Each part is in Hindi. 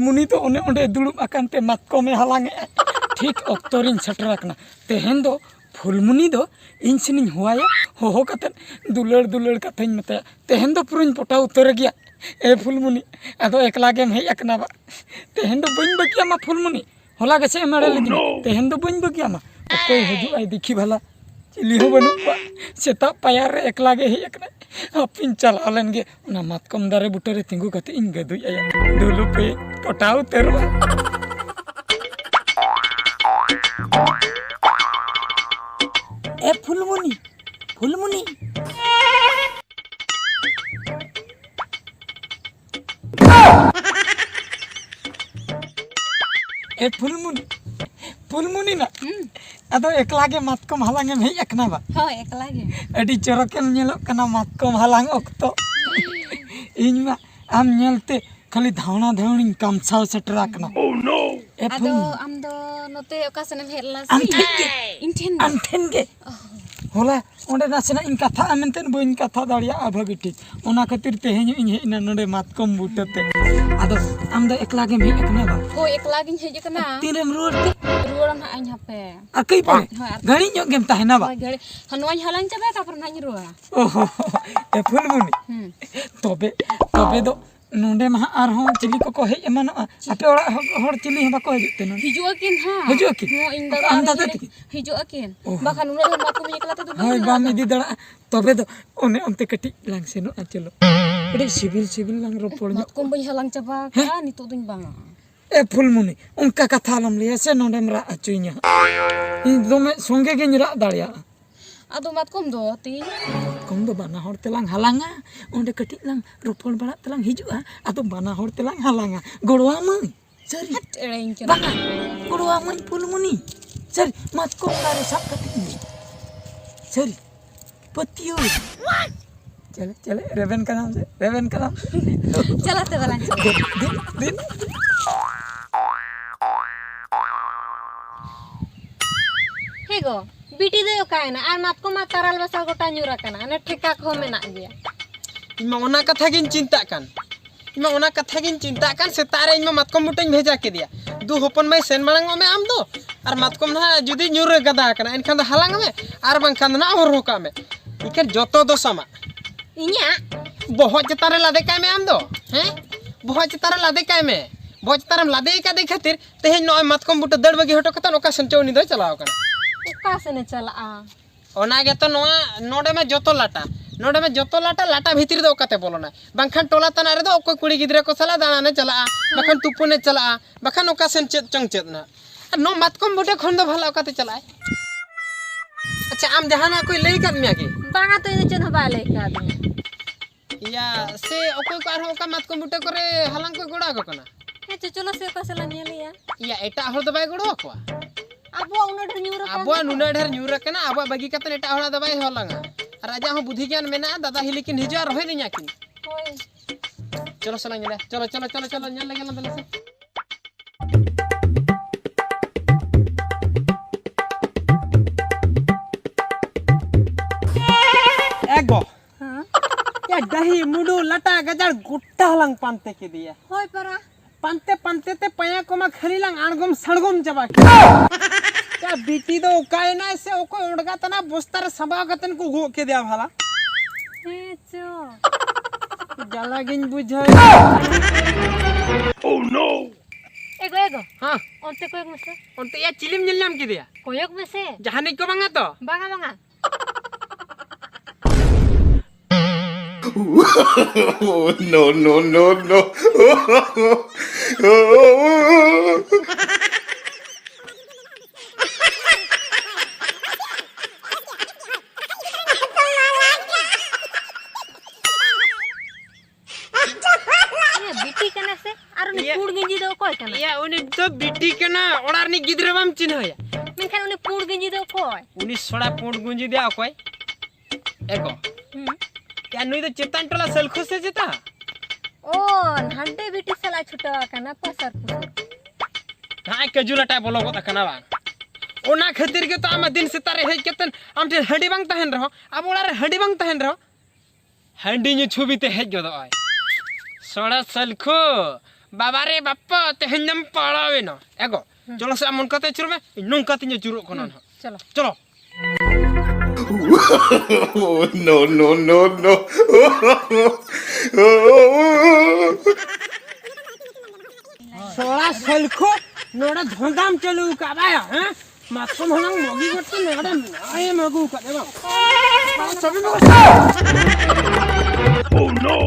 फुलमुनी तो ओने ओंडे दुड़ुब आकानते मातकमे हालांगे ठीक अक्तरिन सेटराकना तेहेन दो फुलमुनी दो इन सेनिन होवाया होहो काते दुलड़ दुलड़ काते मते तेहेन दो पुरिन पटा उतर गया ए फुलमुनी अदो एकला गेम हेज अकना बा तेहेन दो बइन बगिया मा फुलमुनी होला गसे मेरे लेदिन तेहेन दो बइन बगिया मा ओकोय हजु आई देखी भला चिली हो बनु बा सेता पायार रे एकला गे हेज अकना अपिन चला लेन गे ओना मातकम दारे बुटे रे तिंगु काते इन गदुय आया दुलु पे पटा उतर ए फुलमुनी फुलमुनी ए फुलमुनी फुलमुनी ना अदो एकला गे मातकम हालांगे हेज अकना बा हो एकला गे अडी चरकेल नेलो कना मातकम हालांग अक्तो इन मा आम नेलते खाली धावना धावनी कामसाव सेटराकना ओह नो ए अदो आम दो नोते ओका सने भेरला अंठेन गे होला ओंडे नासेना इन कथा आमेनतेन बइन कथा दाड़िया भागी ठीक ओना खातिर तेहेन इन हेना नडे मातकम बुटते आदो आम दो एकला गे हेज अकना बा हो एकला गे हेज अकना तीरेम रुवर के रुवर ना आइन हपे अकई पे घड़ी ᱧᱚᱜ गेम ताहेना बा घड़ी हनवाई हलांग चबे तापर नाኝ रुवा ओहो ए फुलमुनी तबे दो नोंडे मा आर हो चिली को हेज एमानो आपे ओड़ा हर चिली ह बाको हजते न हिजु अकिन हा हिजु अकिन हो इन दा आंदा दे हिजु अकिन बाखान उना मा को एकला तो हाय बाम इदी दड़ा तबे दो ओने ओंते कटी लांग सेनो आचलो एडे सिबिल लांग रोपड़ ᱧᱚᱜ को बई हलांग चबा का नितो दुन बांगा ए फुलमुनी उनका कथा लम लिया से नोंडेम रा अचुइnya इन दोमे संगे गे रा दाड़िया अदो मातकम दो ती कम दो बाना हर तेलांग हालांगा ओंडे कटी लांग रोपड़ बड़ा तेलांग हिजुआ अदो बाना हर तेलांग हालांगा गोड़वा मई सरी एड़े इंचन बाना गोड़वा मई फुलमुनी सरी मातकम दारे साब कटी सरी पतियो चले रेवेन का नाम चलाते वाला दिन हेगो बीटी दो कायना आर मातको मा ताराल बसा गोटा न्यूरा कना ने ठेका खो मेना गया इमा ओना कथा गिन चिंता कान इमा ओना कथा गिन चिंता कान से तारे इमा मातकम मुटें भेजा के दिया दु होपन मै सेन मांग में आम दो आर मातकम ना जुदी न्यूर गदा कना एनखान दो हालांग में आर बांखान ना और होका में इकर जतो दो समा इन्या बहुत चतारे लादे काय में आम दो हैं बहुत चतारे लादे काय में बहुत चतारम लादे का दे खातिर तेहे नय मातकम बुटे दड़ बगी हटो कतन ओका संचौनी दो चलाव कना ओका से ने चला ओना गे तो नोआ नोडे में जतो लाटा लाटा भीतर दो ओकाते बोलोना बांखान टोला तना रे दो ओको कुड़ी गिदरे को सला दाना ने चला बाखान तुपु ने चला बाखान ओका सेन चेत ना नो मातकम बुटे खन दो भला ओकाते चलाए अच्छा आम जहाना कोई लेई कर मिया के बांगा तो इन चन हबा ले का या से ओको को आरो ओका मातकम बुटे करे हलांग को गोड़ा को कना हे चलो से का सला ने लिया या एटा हर दबाई गोड़ो को अबो उना ढेर न्यूरा अबो नुना ढेर न्यूरा कना अबो बगी कतन एटा हला दबाई हलांगा राजा हो बुद्धि ज्ञान मेना दादा ही लेकिन हिजा रहे नहीं याकिन होय चलो सला ने चलो न्याल लगे ना दले से एगो हां या दही मुडू लटा गजड़ गुट्टा हलंग पानते के दिया होय परा पानते ते पया को मा खरीलांग आणगम सड़गम जबा क्या बीटी दो काय ना से ओको उड़गा तना बोस्तर संभा गतन को गो के दिया भला हे चो जला गिन बुझाय ओह नो एगो हां ओंते कोयक में से ओंते या चिलिम निलम के दिया कोयक में से जहानी को बांगा तो बांगा no. बीटी कने से आरो ने पूड़ गंजी दो कोय कना या उनी तो बीटी कना ओडार नि गिद्रे बाम चिन्हया मेनखान उनी पूड़ गंजी दो कोय उनी सोडा पूड़ गुंजी दिया कोय एगो क्या नुई तो चेतन टोला सलखो से जेता ओ हड्डे बीटी सला छुटा कना पसर पुसर हाय कजुलटा बोलो गोता कना बा ओना खातिर के तो आमा दिन से तारे हे केतन आम ठे हडी बांग तहन रहो अब ओड़ा रे हडी बांग तहन रहो हंडी नु छुबीते हे गदो आय सोडा सलखो बाबा रे बाप्पा तेहन नम पड़ावे ना एगो चलो से मन कते चुर में नोंका तिन जुरो कोना चलो चलो no, no, no, no. सोळा सलखो नोडा धंदाम चलू का बाया हैं मातको म्हणंग मोगी गट्टे नोडा नाय मगू का देवा सभी Oh no.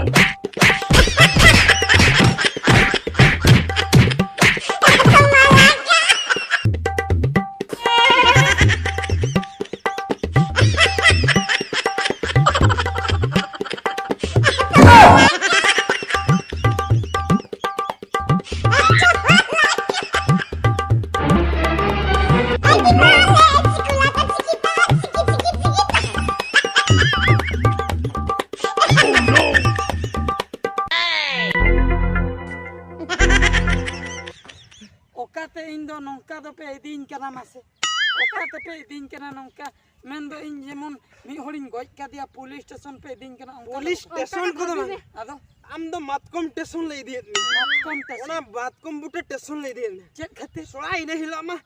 ओकाते इन दो नौका दो पे दिन कना मासे ओकाते पे दिन कना नौका मेन दो इन जेमन मी होड़िन गज का दिया पुलिस स्टेशन पे दिन कना पुलिस स्टेशन को दो आदो आम दो मातकम स्टेशन ले दिए मातकम टेशन ओना मातकम बुटे स्टेशन ले दिए चेक खातिर सोळा इने हिला मा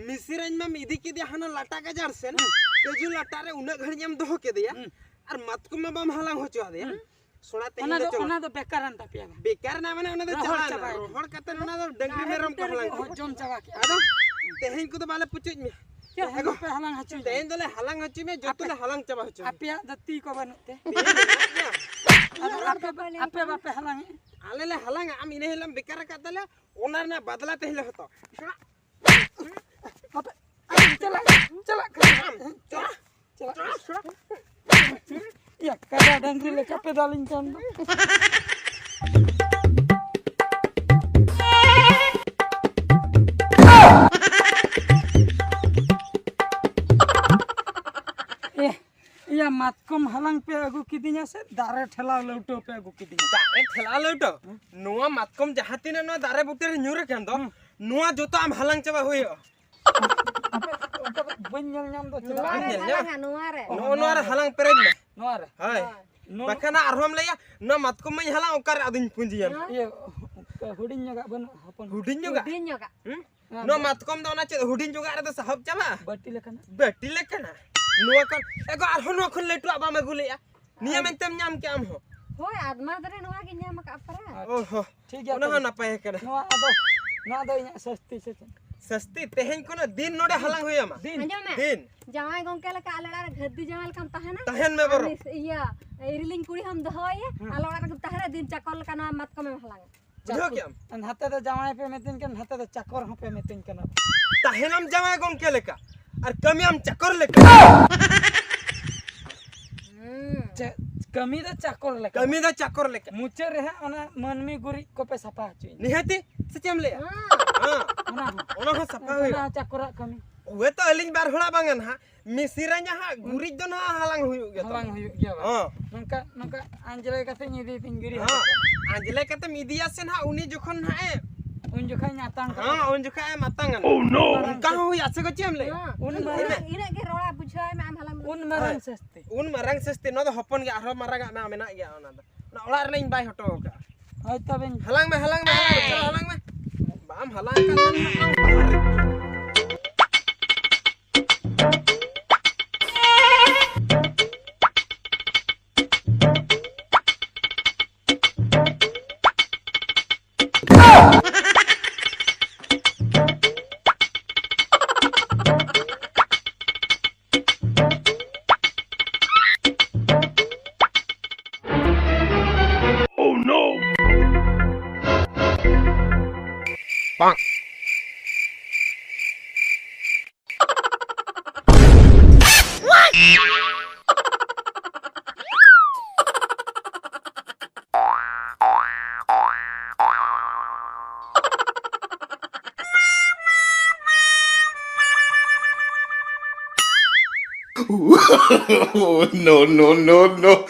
मिसिरन मा मिदी के दिया हना लाटा का जार से केजु लाटा रे उना घड़ी हम दो के दिया और मातकम मा बम हलांग हो चुआ दिया सोळा ते ओना दो बेकारान तापिया बेकार ना माने ओना दो चला रोहड़ कते ओना दो डंगरी मेरम को हलांग जम चावा के आदो तेहेन को तो बाले पुचुज में एगो पे हलांग हचु तेहेन दले हलांग हचु में जतले हलांग चबा हचु आपिया दत्ती को बनते आपे बापे हलांग आले ले हलांग आम इने हिलम बेकार का दले ओनार ना बदला ते हिल हतो आपे चला चला चला चला या kada डंगरी ले कपे डालिन कान या मातकम हलांग पे अगु किदिया से दारे ठेला लौटो पे अगु किदिया दारे ठेला लौटो नुआ मातकम जहातिने नो दारे बुटे रे न्यूरे केन दो नुआ जोतो आम हलांग चबा होयो बन्यल नाम दो चला नुआ हलांग पेरेज में नोर हाय बखाना आरहम लेया न मातकम में हलांग ओकार अदिन पुंजियन ये हुडिन जगह बन हपन हुडिन जोगा न मातकम दो ना चे हुडिन जोगा रे तो साहब चला बट्टी लेकना बेटी लेकना नुआ कन एगो आरहम नुआ खन लेटु आबा में गुलेया नियम तेम नाम के आम हो होय आदमा दरे नवा के न्याम का अपरा ओहो ठीक है ओना ना पाए करे नोआ दो इना सस्ती से सस्ती तेहेन कोनो दिन नोडे हलांग होया मा दिन जावाई गोंके लका आलड़ा घद्दी जमाल काम तहना तहन में बरो इया इरलिंग कुड़ी हम दहोय आलड़ा तहरा दिन चकल का नाम मत कमे हलांग बुझो क्या अन हाते तो जावाई पे मेतिन कन हाते तो चक्कर हो पे मेतिन कन तहन हम जावाई गोंके लेका और कमी हम चक्कर लेका कमी द चक्कर लेका कमी दा चक्कर लेका मुचे रहे ओना मनमी गुरी को पे सपा चुई निहती सचम ले हां ओना हो सपा होय ओना चक्कर कमी वे तो अलिंग बार होला बांगन हा मिसिरा nya ha गुरी दो ना हलांग हुयु गे हलांग हुयु गे हां नंका नंका अंजले कते निदी तिंगिरी हां अंजले कते मिदिया सेन हा उनी जखन हा उन जखा नातांग हां उन जखा मातांगन Oh no. का होय आसे को चेम ले उन इने के रोड़ा बुझाय में आम हलांग उन मरन सस्ते उन मरंग सस्ते न दो हपन गे आरो मरंग ना मेना गया ओना दो ना ओला रे बाय हटो का होय तबे हलांग में चलो हलांग में बाम हलांग का Oh no. Bonk. No, no, no, no.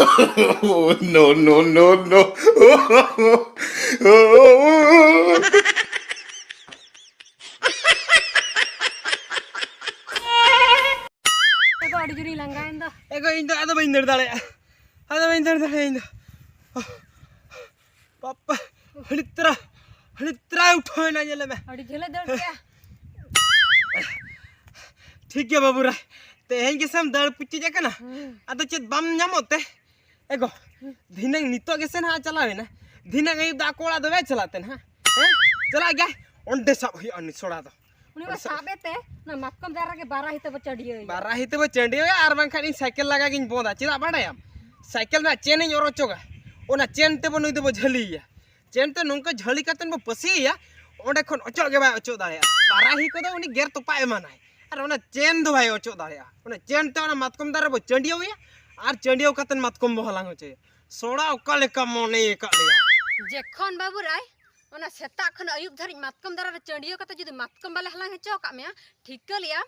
Oh, no, no, no, no. ego adi juri langgain dah. ego ᱤᱧ ᱫᱚ ᱟᱫᱚ ᱵᱟᱹᱧ ᱫᱟᱹᱲ ᱫᱟᱲᱮᱭᱟᱜᱼᱟ ᱟᱫᱚ ᱵᱟᱹᱧ ᱫᱟᱹᱲ ᱫᱟᱲᱮᱭᱟᱜᱼᱟ ᱤᱧ ᱫᱚ ᱯᱟᱯᱟ ᱦᱲᱤᱛᱨᱟ उठोनाᱧᱮᱞ ᱢᱮ Adi jele dor kya? ठीक है बाबूरा तेहें गेसम दड़ पुची जाकना आदो चेत बाम ᱧᱟᱢᱚᱜ ᱛᱮ एगो धिनंग नितो गेसन हा चलावेना धिनंग आयु दा कोड़ा दो वे चलातेन हा चला गया ओंडे सब हुई अनि सोड़ा दो Uni ba sabe te na matkom dara ke 12 hite ba chadiyo. बारा हिते बो चंडी आर बांखान इन साइकिल लगा गिन बोंदा चेदा बाडायाम साइकिल ना चेन इन ओरोचोगा ओना चेन ते बो नुई दे बो झलिया चेन ते नोंका झली कातन बो पसिया ओंडे खन ओचो गे बाय ओचो दाया बारा हि को दो उनी गेर तो पाए मानाय आर ओना चेन दो भाई ओचो दाया ओना चेन ते ओना मातकम दारा बो चंडियो या आर चंडियो कातन मातकम बो हलांग होचे सोड़ा ओका लेका मोने का लिया Jekhon babu rai. Ona setak khon ayub dhari matkom dara chadiyo kata judi matkom bale halang hecho ka mea. Thik ke liya